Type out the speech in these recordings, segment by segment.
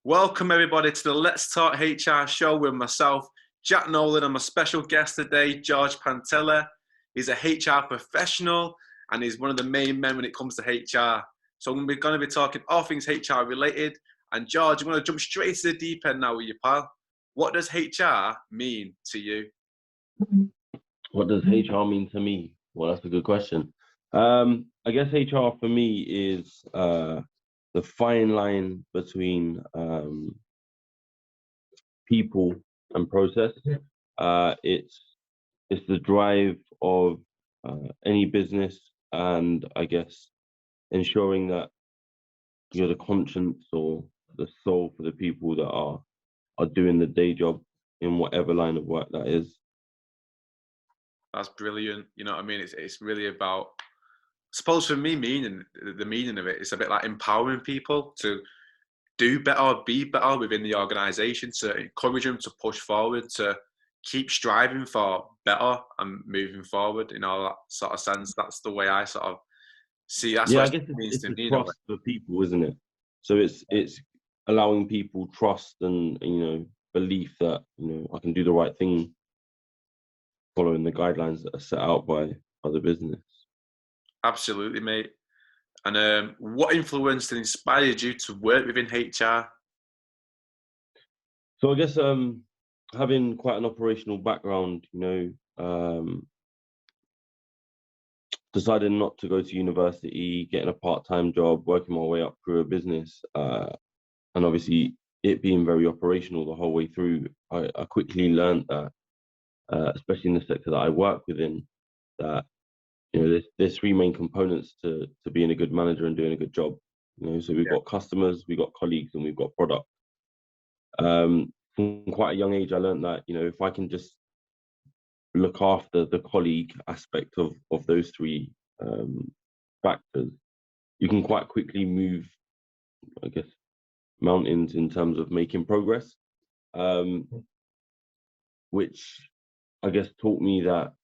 Welcome everybody to the Let's Talk HR show with myself, Jack Nolan, and my special guest today, George Panteli. He's a HR professional and he's one of the main men when it comes to HR. So we're going to be talking all things HR related. And George, I'm going to jump straight to the deep end now with you, pal. What does HR mean to you? What does HR mean to me? Well, that's a good question. I guess HR for me is the fine line between people and process. It's the drive of any business, and I guess ensuring that you're the conscience or the soul for the people that are doing the day job in whatever line of work that is. That's brilliant. You know what I mean? It's really about, I suppose for me, the meaning of it, it's a bit like empowering people to do better, be better within the organisation, to encourage them to push forward, to keep striving for better and moving forward in all that sort of sense. That's the way I sort of see. That's what I guess it means it's to me. trust for people, isn't it? So it's allowing people trust and belief that I can do the right thing, following the guidelines that are set out by the business. Absolutely, mate. And what influenced and inspired you to work within HR? So I guess having quite an operational background, decided not to go to university, getting a part-time job, working my way up through a business, and obviously it being very operational the whole way through, I quickly learned that, especially in the sector that I work within, that there's three main components to being a good manager and doing a good job. So we've got customers, we've got colleagues, and we've got product. From quite a young age, I learned that if I can just look after the colleague aspect of those three factors, you can quite quickly move, I guess, mountains in terms of making progress, which I guess taught me that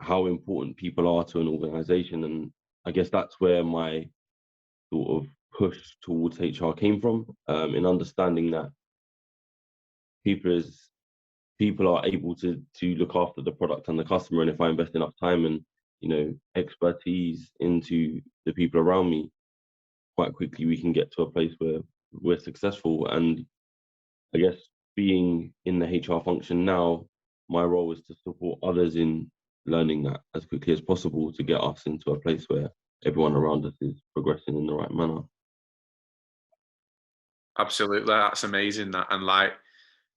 how important people are to an organization. And I guess that's where my sort of push towards HR came from, in understanding that people are able to look after the product and the customer. And if I invest enough time and expertise into the people around me, quite quickly we can get to a place where we're successful. And I guess being in the HR function now, my role is to support others in learning that as quickly as possible to get us into a place where everyone around us is progressing in the right manner. Absolutely, that's amazing. That, and like,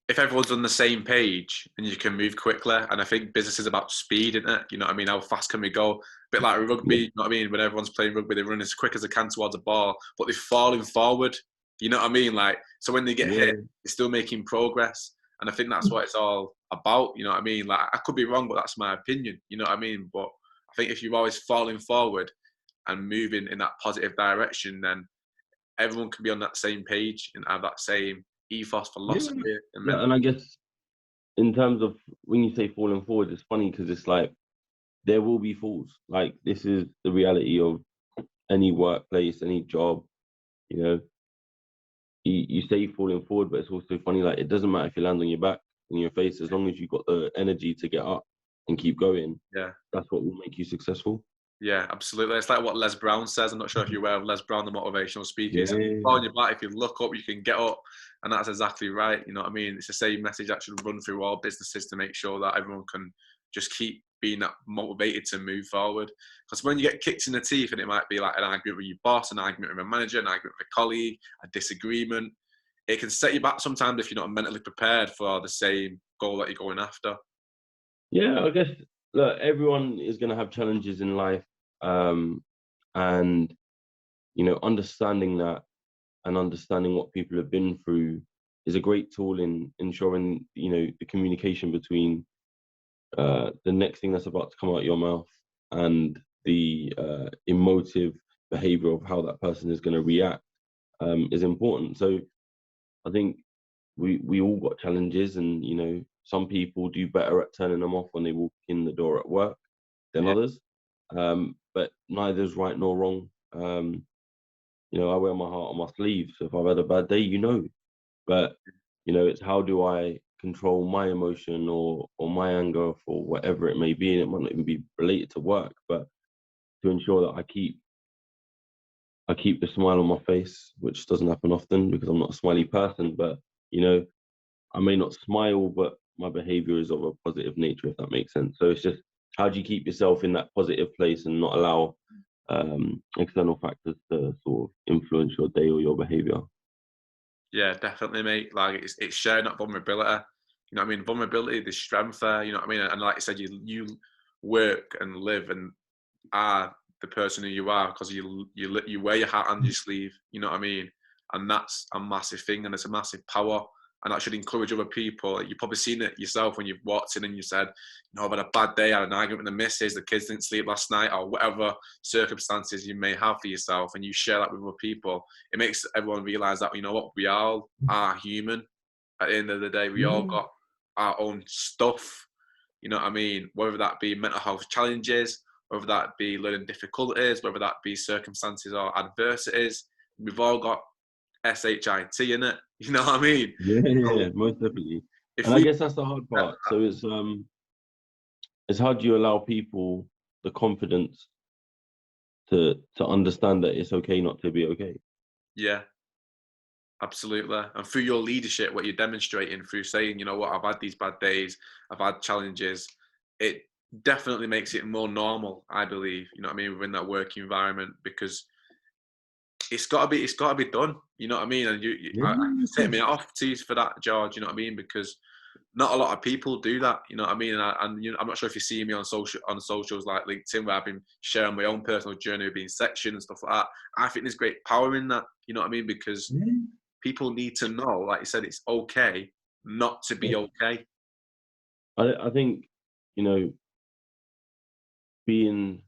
if everyone's on the same page and you can move quickly, and I think business is about speed, isn't it? You know what I mean? How fast can we go? A bit like rugby, you know what I mean? When everyone's playing rugby, they run as quick as they can towards a ball, but they're falling forward. You know what I mean? Like, so when they get hit, they're still making progress. And I think that's what it's all about, you know what I mean? Like, I could be wrong, but that's my opinion, you know what I mean? But I think if you're always falling forward and moving in that positive direction, then everyone can be on that same page and have that same ethos, philosophy. And I guess in terms of when you say falling forward, it's funny because it's like there will be falls. Like, this is the reality of any workplace, any job. You say falling forward, but it's also funny, like, it doesn't matter if you land on your back, in your face, as long as you've got the energy to get up and keep going. Yeah, that's what will make you successful. Yeah, absolutely. It's like what Les Brown says. I'm not sure if you're aware of Les Brown, the motivational speaker. Yeah. If you fall on your back, if you look up, you can get up. And that's exactly right. You know what I mean? It's the same message that should run through all businesses to make sure that everyone can just keep being that motivated to move forward. Because when you get kicked in the teeth, and it might be like an argument with your boss, an argument with a manager, an argument with a colleague, a disagreement, it can set you back sometimes if you're not mentally prepared for the same goal that you're going after. Yeah, I guess, look, everyone is going to have challenges in life. And, understanding that and understanding what people have been through is a great tool in ensuring, the communication between the next thing that's about to come out your mouth and the emotive behavior of how that person is going to react is important. So I think we all got challenges, and, some people do better at turning them off when they walk in the door at work than others. But neither's right nor wrong. I wear my heart on my sleeve. So if I've had a bad day, but it's how do I control my emotion or my anger for whatever it may be, and it might not even be related to work, but to ensure that I keep the smile on my face, which doesn't happen often because I'm not a smiley person, but I may not smile, but my behavior is of a positive nature, if that makes sense. So it's just, how do you keep yourself in that positive place and not allow external factors to sort of influence your day or your behavior? Yeah, definitely, mate. Like it's sharing that vulnerability. You know what I mean? Vulnerability, there's strength there. You know what I mean? And like I said, you work and live and are the person who you are because you wear your heart on your sleeve. You know what I mean? And that's a massive thing, and it's a massive power. And that should encourage other people. You've probably seen it yourself when you've walked in and you said, I've had a bad day, I had an argument with the missus, the kids didn't sleep last night, or whatever circumstances you may have for yourself, and you share that with other people. It makes everyone realize that, we all are human. At the end of the day, we all Yeah. got our own stuff. You know what I mean? Whether that be mental health challenges, whether that be learning difficulties, whether that be circumstances or adversities, we've all got SHIT in it. You know what I mean? Yeah, So yeah, most definitely. if And I we guess that's the hard part. So it's how do you allow people the confidence to understand that it's okay not to be okay? yeah, absolutely. And through your leadership, what you're demonstrating through saying, I've had these bad days, I've had challenges, it definitely makes it more normal, I believe, you know what I mean, within that working environment, because it's gotta be done. You know what I mean? And Yeah, I of take course. me off to you for that, George. You know what I mean? Because not a lot of people do that. You know what I mean? And I'm not sure if you see me on socials like LinkedIn, where I've been sharing my own personal journey of being sectioned and stuff like that. I think there's great power in that. You know what I mean? Because Yeah. people need to know, like you said, it's okay not to be okay. I think, you know, being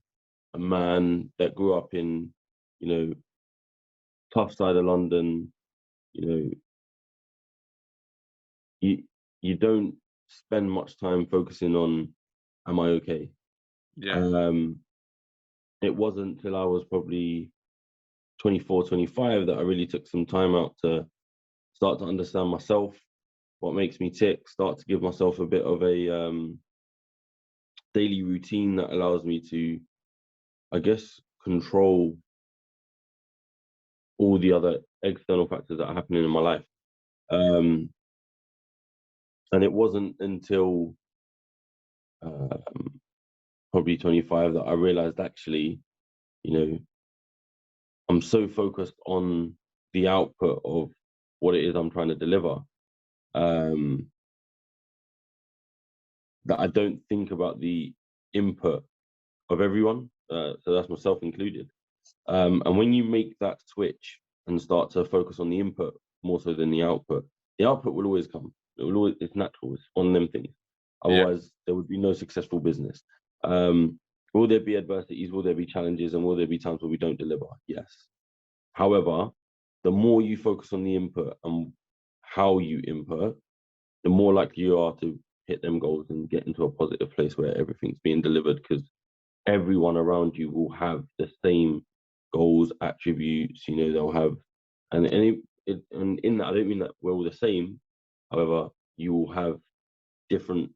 a man that grew up in, you know, tough side of London, you know, you you don't spend much time focusing on, am I okay? Yeah, Um, it wasn't till I was probably 24, 25 that I really took some time out to start to understand myself, what makes me tick, start to give myself a bit of a daily routine that allows me to, I guess, control all the other external factors that are happening in my life. Um, and it wasn't until um, probably 25 that I realized actually, you know, I'm so focused on the output of what it is I'm trying to deliver, um, that I don't think about the input of everyone. So that's myself included. And when you make that switch and start to focus on the input more so than the output will always come. It's natural. It's one of them things. yeah, Otherwise, there would be no successful business. Um, will there be adversities? Will there be challenges? And will there be times where we don't deliver? Yes. However, the more you focus on the input and how you input, the more likely you are to hit them goals and get into a positive place where everything's being delivered, because everyone around you will have the same goals, attributes, they'll have, and in that, I don't mean that we're all the same. However, you will have different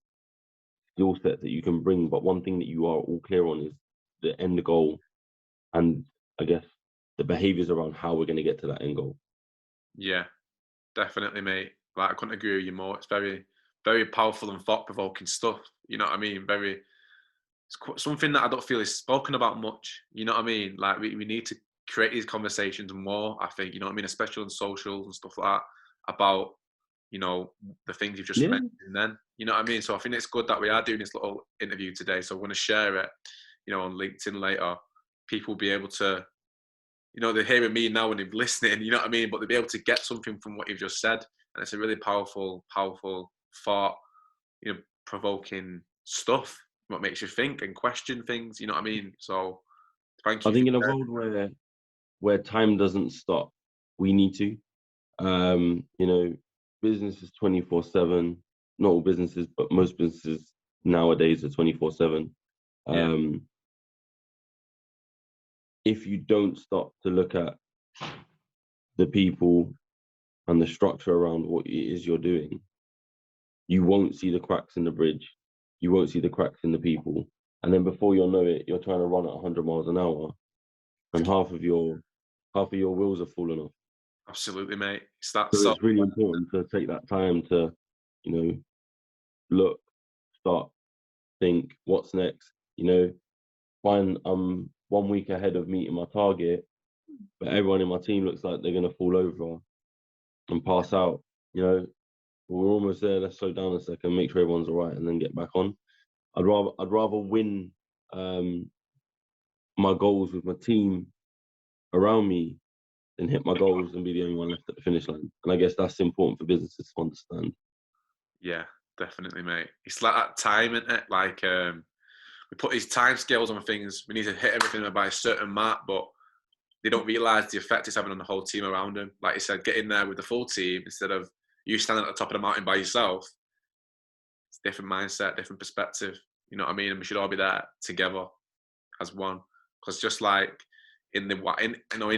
skill sets that you can bring, but one thing that you are all clear on is the end goal, and I guess the behaviors around how we're going to get to that end goal. yeah, definitely, mate. Like I couldn't agree with you more. It's very, very powerful and thought provoking stuff. You know what I mean? Very something that I don't feel is spoken about much. You know what I mean? Like we need to create these conversations more. I think, you know what I mean, especially on socials and stuff like that, about the things you've just Yeah, mentioned. Then you know what I mean. So I think it's good that we are doing this little interview today. So I'm going to share it, on LinkedIn later. People will be able to, they're hearing me now and they're listening. You know what I mean? But they'll be able to get something from what you've just said, and it's a really powerful, powerful thought, provoking stuff. What makes you think and question things, you know what I mean? So thank I you for think in a sharing. world where time doesn't stop, we need to. You know, business is 24/7. Not all businesses, but most businesses nowadays are 24/7. Yeah, Um, if you don't stop to look at the people and the structure around what it is you're doing, you won't see the cracks in the bridge. You won't see the cracks in the people. And then before you'll know it, you're trying to run at 100 miles an hour, and half of your wheels have fallen off. Absolutely, mate. It's that So sort. it's really important to take that time to, you know, look, start, think, what's next. You know, find I'm 1 week ahead of meeting my target, but everyone in my team looks like they're gonna fall over and pass out. You know, we're almost there. Let's slow down a second, make sure everyone's all right, and then get back on. I'd rather win my goals with my team around me than hit my goals and be the only one left at the finish line. And I guess that's important for businesses to understand. Yeah, definitely, mate. It's like that time, isn't it? Like we put these time scales on things. We need to hit everything by a certain mark, but they don't realise the effect it's having on the whole team around them. Like you said, get in there with the full team instead of you standing at the top of the mountain by yourself. It's a different mindset, different perspective. You know what I mean? And we should all be there together as one. Because just like in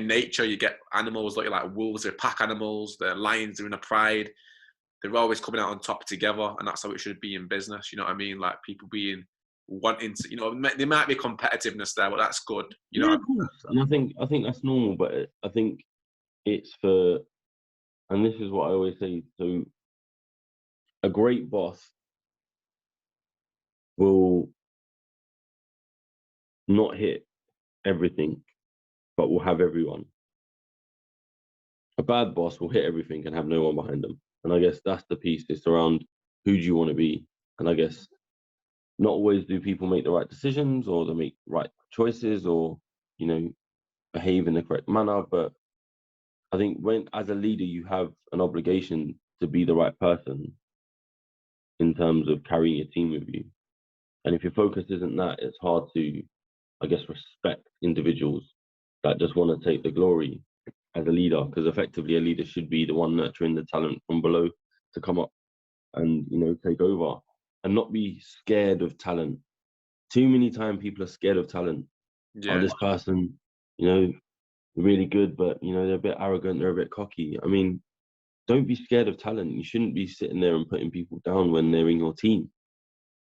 nature, you get animals like wolves. They're pack animals. The lions are in a pride. They're always coming out on top together, and that's how it should be in business. You know what I mean? Like people being wanting to. You know, there might be competitiveness there, but that's good. You know Yeah, what of course. And I think that's normal, but I think it's for, and this is what I always say. So a great boss will not hit everything, but will have everyone. A bad boss will hit everything and have no one behind them. And I guess that's the piece. It's around who do you want to be? And I guess not always do people make the right decisions or they make right choices or, you know, behave in the correct manner. But I think when, as a leader, you have an obligation to be the right person in terms of carrying your team with you. And if your focus isn't that, it's hard to, I guess, respect individuals that just want to take the glory as a leader, because effectively a leader should be the one nurturing the talent from below to come up and, you know, take over and not be scared of talent. Too many times people are scared of talent. Oh, yeah, this person, you know, really good, but, you know, they're a bit arrogant, they're a bit cocky. I mean, don't be scared of talent. You shouldn't be sitting there and putting people down when they're in your team.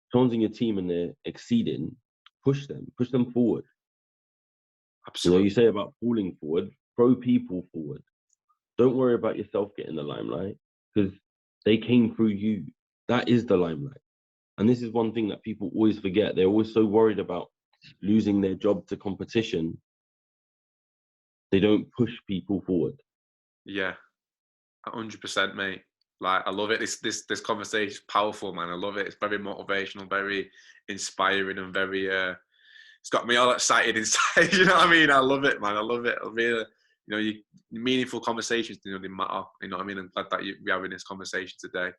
If someone's in your team and they're exceeding, push them forward. You know, absolutely. you say about falling forward, throw people forward. Don't worry about yourself getting the limelight because they came through you. That is the limelight. And this is one thing that people always forget. They're always so worried about losing their job to competition. They don't push people forward. Yeah, 100%, mate. Like I love it. This conversation is powerful, man. I love it. It's very motivational, very inspiring, and very. It's got me all excited inside. You know what I mean? I love it, man. I love it. I really, you know, meaningful conversations. You know, they matter. You know what I mean? I'm glad that we're having this conversation today.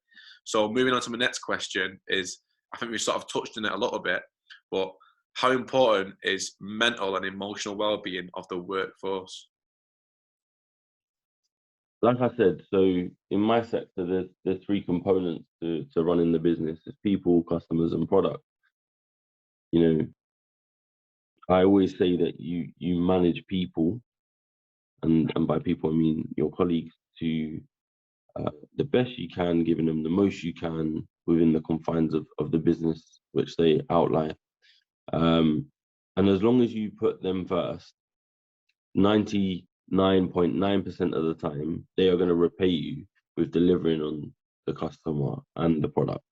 So moving on to my next question is, I think we sort of touched on it a little bit, but how important is mental and emotional well-being of the workforce? Like I said, so in my sector, there's three components to running the business. It's people, customers, and product. You know, I always say that you manage people, and by people I mean your colleagues, to the best you can, giving them the most you can within the confines of the business which they outline. And as long as you put them first, 99.9% of the time, they are going to repay you with delivering on the customer and the product.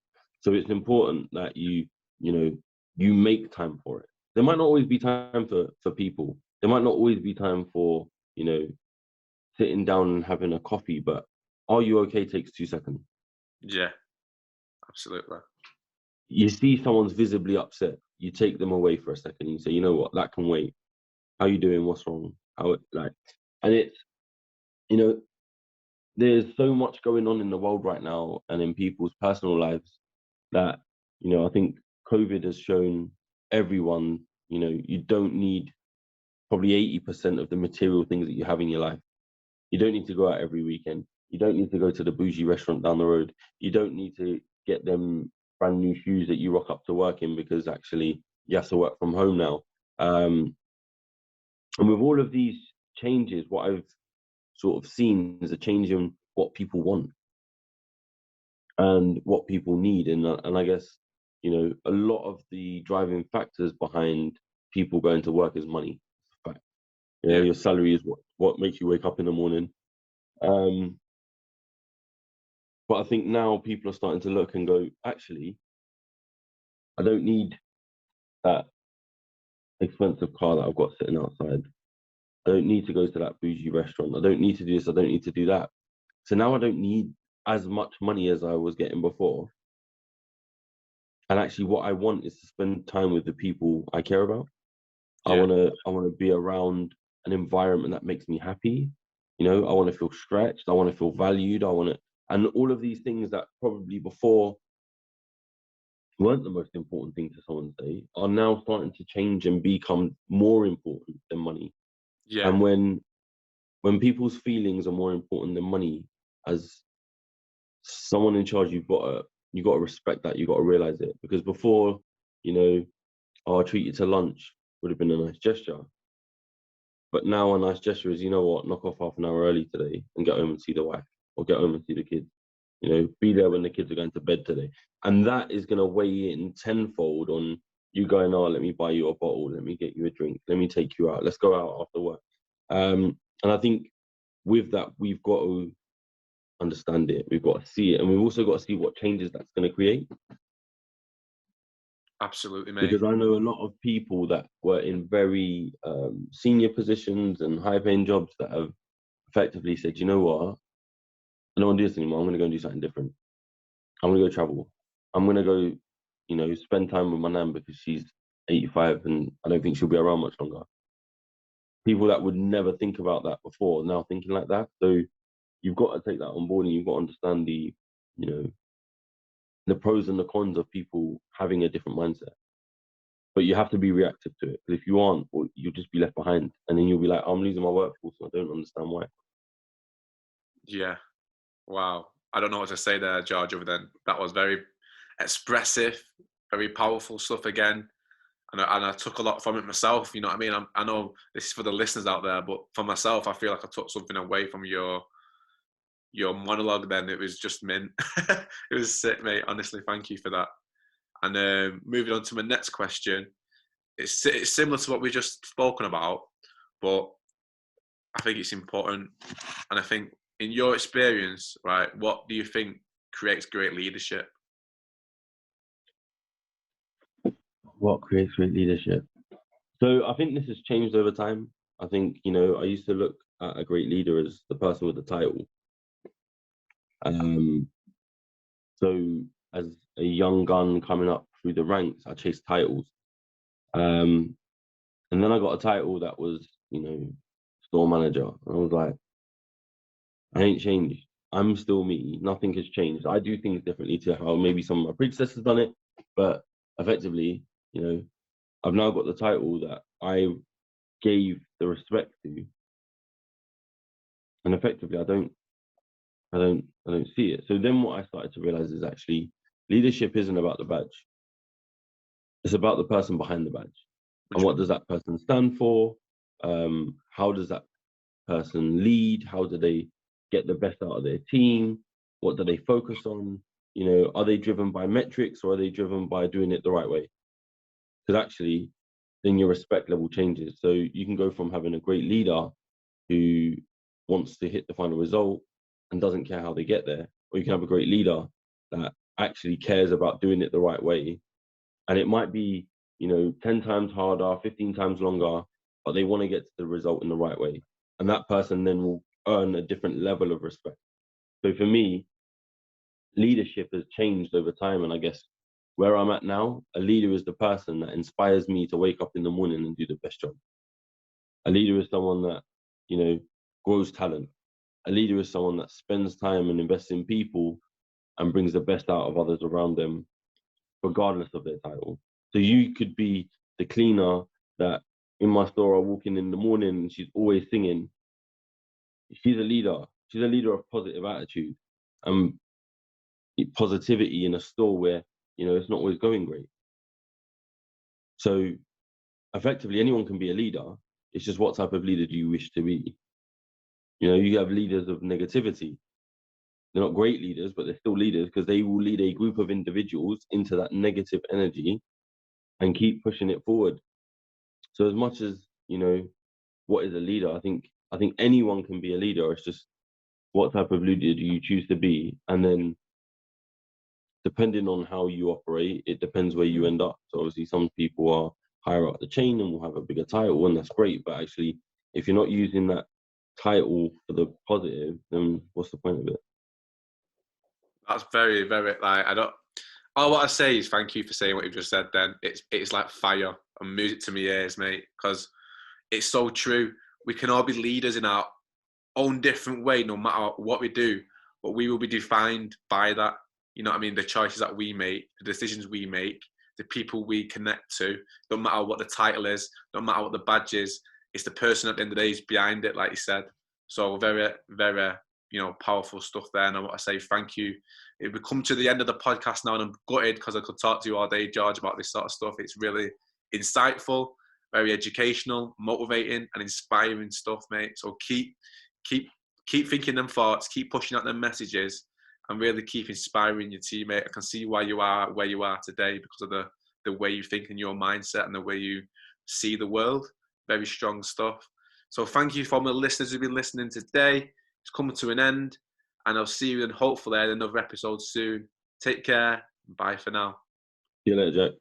So it's important that you know, you make time for it. There might not always be time for people. There might not always be time for, you know, sitting down and having a coffee, but are you okay takes 2 seconds. Yeah, absolutely. You see someone's visibly upset, you take them away for a second. You say, you know what, that can wait. How you doing? What's wrong? And it's, you know, there's so much going on in the world right now and in people's personal lives that, you know, I think COVID has shown everyone, you know, you don't need probably 80% of the material things that you have in your life. You don't need to go out every weekend. You don't need to go to the bougie restaurant down the road. You don't need to get them brand new shoes that you rock up to work in because actually you have to work from home now. And with all of these changes, what I've sort of seen is a change in what people want and what people need. And I guess, you know, a lot of the driving factors behind people going to work is money. Fact. You know, Yeah. your salary is what makes you wake up in the morning. But I think now people are starting to look and go, actually, I don't need that expensive car that I've got sitting outside. I don't need to go to that bougie restaurant. I don't need to do this. I don't need to do that. So now I don't need as much money as I was getting before. And actually, what I want is to spend time with the people I care about. I Yeah. want to be around an environment that makes me happy. You know, I want to feel stretched. I want to feel valued. And all of these things that probably before weren't the most important thing to someone's day are now starting to change and become more important than money. Yeah. And when people's feelings are more important than money, as someone in charge, you got to respect that. You got to realize it, because before, you know, oh, I'll treat you to lunch would have been a nice gesture. But now a nice gesture is, you know what, knock off half an hour early today and get home and see the wife, or get home and see the kids. You know, be there when the kids are going to bed today. And that is going to weigh in tenfold on you going, oh, let me buy you a bottle, let me get you a drink, let me take you out, let's go out after work. And I think with that, we've got to understand it, we've got to see it, and we've also got to see what changes that's going to create. Absolutely, mate. Because I know a lot of people that were in very senior positions and high paying jobs that have effectively said, you know what, I don't want to do this anymore. I'm going to go and do something different. I'm going to go travel. I'm going to go, you know, spend time with my nan because she's 85 and I don't think she'll be around much longer. People that would never think about that before now thinking like that. So you've got to take that on board, and you've got to understand the, you know, the pros and the cons of people having a different mindset. But you have to be reactive to it. Because if you aren't, well, you'll just be left behind. And then you'll be like, I'm losing my workforce and I don't understand why. Yeah. Wow. I don't know what to say there, George, other than that was very expressive, very powerful stuff again. And I took a lot from it myself. You know what I mean? I know this is for the listeners out there, but for myself, I feel like I took something away from your monologue. Then it was just mint. It was sick, mate. Honestly, thank you for that. And moving on to my next question, it's similar to what we just spoken about, but I think it's important. And I think, in your experience, right, what do you think creates great leadership? What creates great leadership? So I think this has changed over time. I think, you know, I used to look at a great leader as the person with the title. Um, so as a young gun coming up through the ranks, I chased titles. And then I got a title that was, you know, store manager. And I was like, I ain't changed. I'm still me. Nothing has changed. I do things differently to how maybe some of my predecessors done it, but effectively, you know, I've now got the title that I gave the respect to, and effectively, I don't see it. So then, what I started to realize is actually leadership isn't about the badge. It's about the person behind the badge, and what does that person stand for? How does that person lead? How do they get the best out of their team? What do they focus on? You know, are they driven by metrics, or are they driven by doing it the right way? Because actually, then your respect level changes. So you can go from having a great leader who wants to hit the final result and doesn't care how they get there, or you can have a great leader that actually cares about doing it the right way. And it might be, you know, 10 times harder, 15 times longer, but they want to get to the result in the right way. And that person then will earn a different level of respect. So for me, leadership has changed over time. And I guess where I'm at now, a leader is the person that inspires me to wake up in the morning and do the best job. A leader is someone that, you know, grows talent. A leader is someone that spends time and invests in people and brings the best out of others around them, regardless of their title. So you could be the cleaner that in my store I walk in the morning and she's always singing. She's a leader. She's a leader of positive attitude and positivity in a store where, you know, it's not always going great. So effectively, anyone can be a leader. It's just what type of leader do you wish to be? You know, you have leaders of negativity. They're not great leaders, but they're still leaders because they will lead a group of individuals into that negative energy and keep pushing it forward. So as much as, you know, what is a leader, I think anyone can be a leader. It's just what type of leader do you choose to be? And then depending on how you operate, it depends where you end up. So obviously some people are higher up the chain and will have a bigger title, and that's great. But actually, if you're not using that title for the positive, then what's the point of it? That's very, very like I don't. All what I say is thank you for saying what you've just said. Then it's like fire and music to my ears, mate, because it's so true. We can all be leaders in our own different way, no matter what we do, but we will be defined by that. You know what I mean? The choices that we make, the decisions we make, the people we connect to, no matter what the title is, no matter what the badge is, it's the person at the end of the day is behind it, like you said. So very, very, powerful stuff there. And I want to say thank you. We've come to the end of the podcast now, and I'm gutted because I could talk to you all day, George, about this sort of stuff. It's really insightful, very educational, motivating, and inspiring stuff, mate. So keep thinking them thoughts, keep pushing out them messages, and really keep inspiring your teammate. I can see why you are where you are today because of the way you think and your mindset and the way you see the world. Very strong stuff. So thank you for my listeners who've been listening today. It's coming to an end, and I'll see you in hopefully another episode soon. Take care. Bye for now. See you later, Jack.